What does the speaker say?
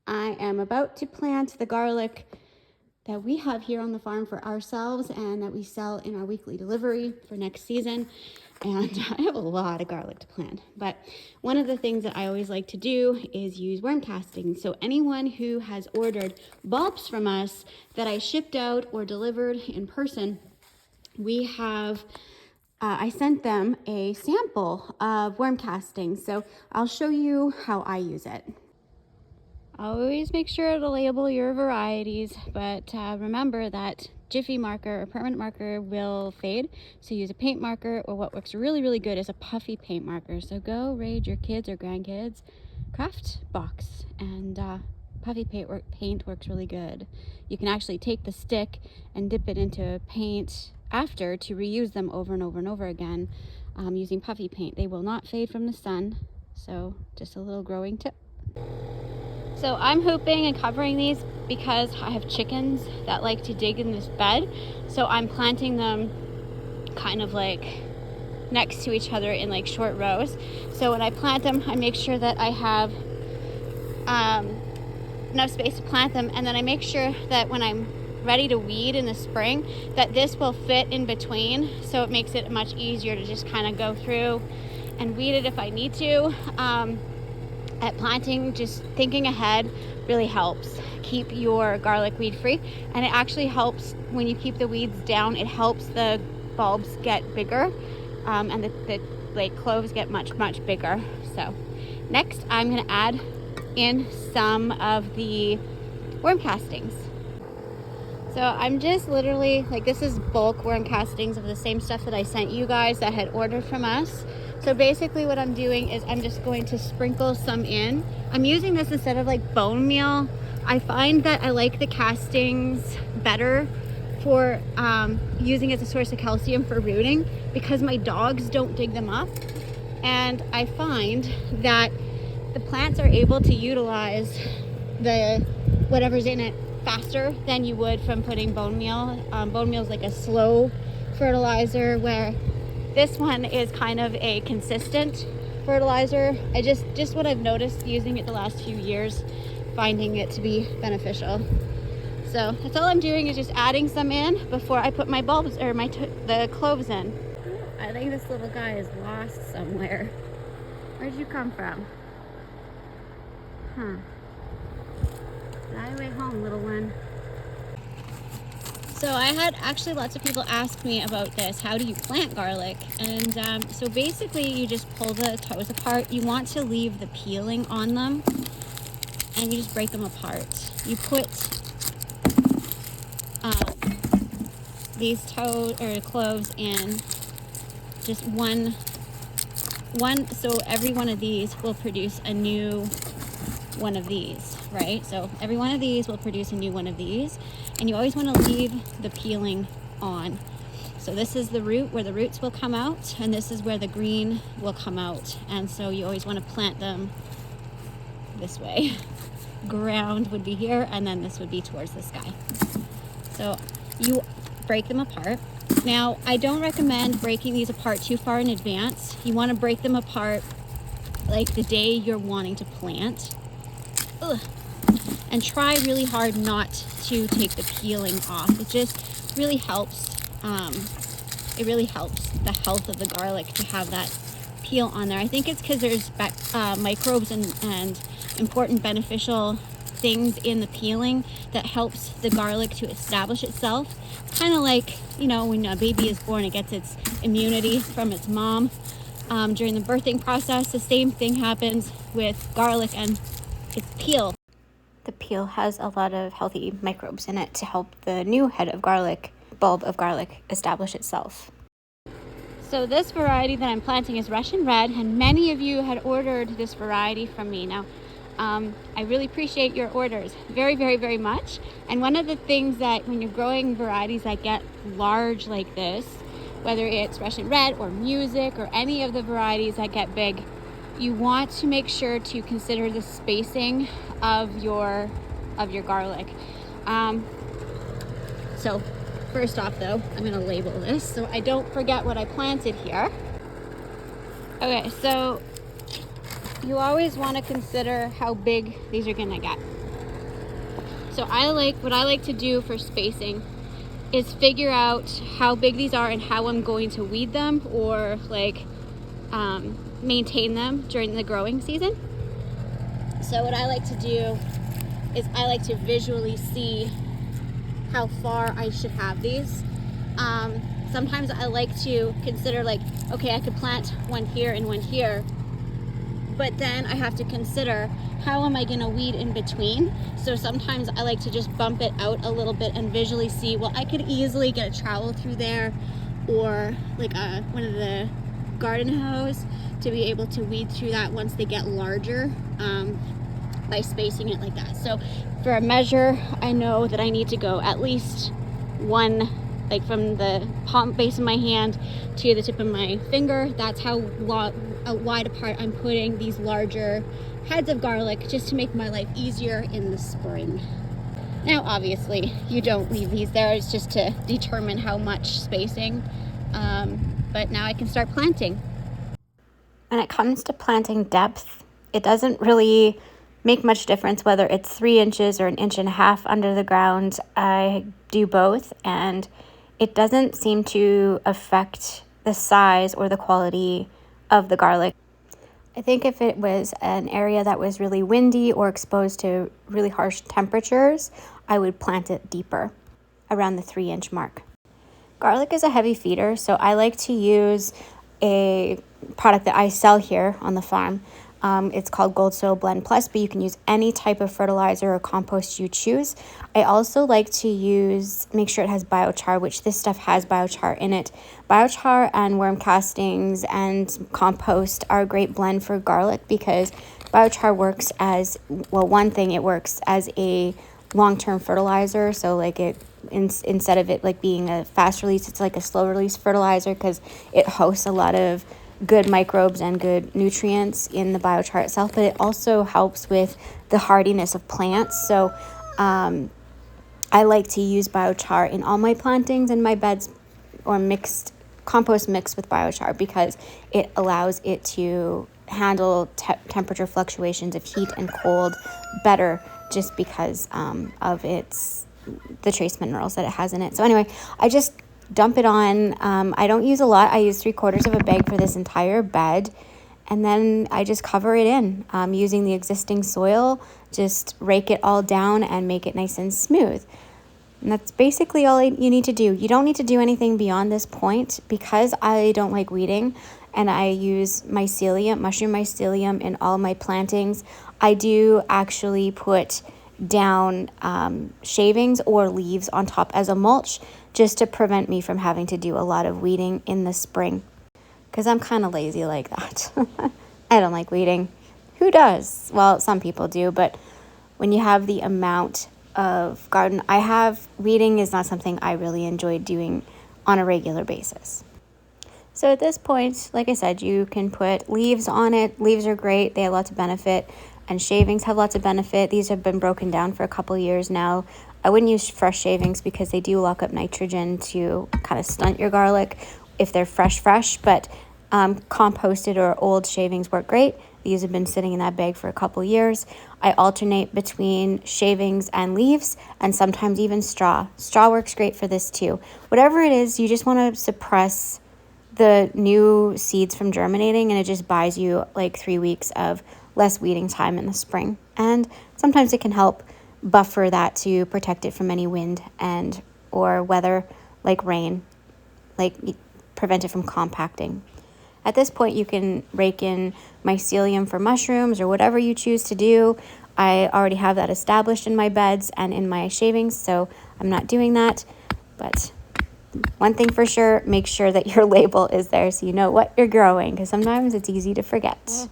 I am about to plant the garlic that we have here on the farm for ourselves and that we sell in our weekly delivery for next season. And I have a lot of garlic to plant, but one of the things that I always like to do is use worm casting. So anyone who has ordered bulbs from us that I shipped out or delivered in person, we have I sent them a sample of worm casting. So I'll show you how I use it. Always make sure to label your varieties, but remember that Jiffy marker or permanent marker will fade. So use a paint marker, or what works really, really good is a puffy paint marker. So go raid your kids or grandkids' craft box, and puffy paint works really good. You can actually take the stick and dip it into paint after to reuse them over and over and over again using puffy paint. They will not fade from the sun. So just a little growing tip. So I'm hooping and covering these because I have chickens that like to dig in this bed. So I'm planting them kind of like next to each other in like short rows. So when I plant them, I make sure that I have enough space to plant them. And then I make sure that when I'm ready to weed in the spring, that this will fit in between. So it makes it much easier to just kind of go through and weed it if I need to. At planting, just thinking ahead really helps keep your garlic weed free, and it actually helps when you keep the weeds down. It helps the bulbs get bigger, and the like cloves get much bigger. So next I'm going to add in some of the worm castings. So I'm just literally like, this is bulk worm castings of the same stuff that I sent you guys that had ordered from us. So basically what I'm doing is I'm just going to sprinkle some in. I'm using this instead of like bone meal. I find that I like the castings better for using as a source of calcium for rooting, because my dogs don't dig them up. And I find that the plants are able to utilize the whatever's in it faster than you would from putting bone meal. Bone meal is like a slow fertilizer, where this one is kind of a consistent fertilizer. I just what I've noticed using it the last few years, finding it to be beneficial. So that's all I'm doing, is just adding some in before I put my bulbs or the cloves in. I think this little guy is lost somewhere. Where'd you come from? Fly away home, little one. So I had actually lots of people ask me about this. How do you plant garlic? And so basically you just pull the toes apart. You want to leave the peeling on them, and you just break them apart. You put these toes or cloves in just one, so every one of these will produce a new one of these, right? So every one of these will produce a new one of these, and you always want to leave the peeling on. So this is the root where the roots will come out, and this is where the green will come out. And so you always want to plant them this way. Ground would be here, and then this would be towards the sky. So you break them apart. Now, I don't recommend breaking these apart too far in advance. You want to break them apart like the day you're wanting to plant. And try really hard not to take the peeling off. It just really helps. It really helps the health of the garlic to have that peel on there. I think it's because there's microbes and important beneficial things in the peeling that helps the garlic to establish itself. Kind of like, you know, when a baby is born, it gets its immunity from its mom. During the birthing process, the same thing happens with garlic and its peel. The peel has a lot of healthy microbes in it to help the new head of garlic, bulb of garlic, establish itself. So this variety that I'm planting is Russian Red, and many of you had ordered this variety from me. Now, I really appreciate your orders very, very, very much. And one of the things that when you're growing varieties that get large like this, whether it's Russian Red or Music or any of the varieties that get big, you want to make sure to consider the spacing of your garlic. So first off though, I'm gonna label this so I don't forget what I planted here. Okay, so you always want to consider how big these are gonna get. So what I like to do for spacing is figure out how big these are and how I'm going to weed them or like maintain them during the growing season. So what I like to do is I like to visually see how far I should have these. Sometimes I like to consider like, okay, I could plant one here and one here, but then I have to consider how am I gonna weed in between. So sometimes I like to just bump it out a little bit and visually see, well, I could easily get a trowel through there or like one of the garden hose to be able to weed through that once they get larger, by spacing it like that. So for a measure, I know that I need to go at least one, like from the palm base of my hand to the tip of my finger. That's how wide apart I'm putting these larger heads of garlic, just to make my life easier in the spring. Now, obviously, you don't leave these there. It's just to determine how much spacing. But now I can start planting. When it comes to planting depth, it doesn't really make much difference whether it's 3 inches or 1.5 inches under the ground. I do both, and it doesn't seem to affect the size or the quality of the garlic. I think if it was an area that was really windy or exposed to really harsh temperatures, I would plant it deeper, around the 3-inch mark. Garlic is a heavy feeder, so I like to use a product that I sell here on the farm. It's called Gold Soil Blend Plus, but you can use any type of fertilizer or compost you choose. I also like to make sure it has biochar, which this stuff has biochar in it. Biochar and worm castings and compost are a great blend for garlic because biochar works as, well, one thing, it works as a long-term fertilizer. So like instead of it like being a fast release, it's like a slow release fertilizer because it hosts a lot of good microbes and good nutrients in the biochar itself, but it also helps with the hardiness of plants. So I like to use biochar in all my plantings in my beds, or compost mixed with biochar, because it allows it to handle temperature fluctuations of heat and cold better, just because of the trace minerals that it has in it. So anyway, I just dump it on. I don't use a lot. I use 3/4 of a bag for this entire bed. And then I just cover it in using the existing soil, just rake it all down and make it nice and smooth. And that's basically all you need to do. You don't need to do anything beyond this point, because I don't like weeding and I use mushroom mycelium in all my plantings. I do actually put down shavings or leaves on top as a mulch, just to prevent me from having to do a lot of weeding in the spring, because I'm kind of lazy like that. I don't like weeding. Who does? Well, some people do, but when you have the amount of garden I have, weeding is not something I really enjoy doing on a regular basis. So at this point, like I said, you can put leaves on it. Leaves are great. They have lots of benefit, and shavings have lots of benefit. These have been broken down for a couple years now. I wouldn't use fresh shavings because they do lock up nitrogen to kind of stunt your garlic if they're fresh, but composted or old shavings work great. These have been sitting in that bag for a couple years. I alternate between shavings and leaves, and sometimes even straw. Straw works great for this too. Whatever it is, you just want to suppress the new seeds from germinating, and it just buys you like 3 weeks of less weeding time in the spring. And sometimes it can help buffer that to protect it from any wind or weather like rain, like prevent it from compacting. At this point, you can rake in mycelium for mushrooms or whatever you choose to do. I already have that established in my beds and in my shavings, so I'm not doing that. But one thing for sure, make sure that your label is there so you know what you're growing, because sometimes it's easy to forget.